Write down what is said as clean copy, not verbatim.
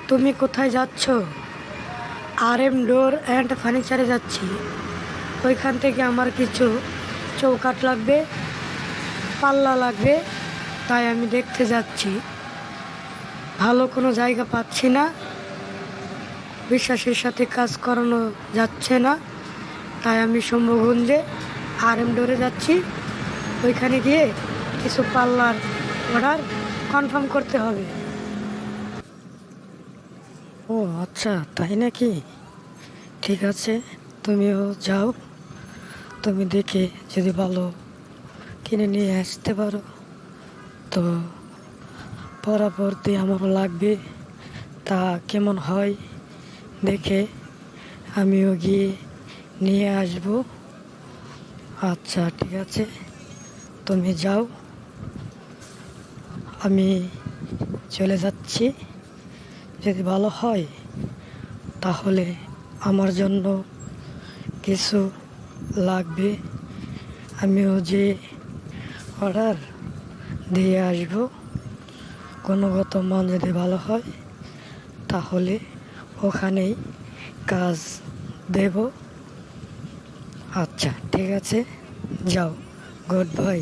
তুমি কোথায় যাচ্ছ? RM ডোর অ্যান্ড ফার্নিচারে যাচ্ছি। ওইখান থেকে আমার কিছু চৌকাঠ লাগবে, পাল্লা লাগবে, তাই আমি দেখতে যাচ্ছি। ভালো কোনো জায়গা পাচ্ছি না, বিশ্বাসের সাথে কাজ করানো যাচ্ছে না, তাই আমি শম্ভুগঞ্জে RM ডোরে যাচ্ছি। ওইখানে গিয়ে কিছু পাল্লার অর্ডার কনফার্ম করতে হবে। ও আচ্ছা, তাই নাকি? ঠিক আছে, তুমিও যাও। তুমি দেখে যদি ভালো কিনে নিয়ে আসতে পারো তো পরবর্তী আমারও লাগবে, তা কেমন হয় দেখে আমিও গিয়ে নিয়ে আসব। আচ্ছা ঠিক আছে, তুমি যাও, আমি চলে যাচ্ছি। যদি ভালো হয় তাহলে আমার জন্য কিছু লাগবে, আমিও যে অর্ডার দিয়ে আসব। গুণগত মান যদি ভালো হয় তাহলে ওখানেই কাজ দেব। আচ্ছা ঠিক আছে, যাও, গুড বাই।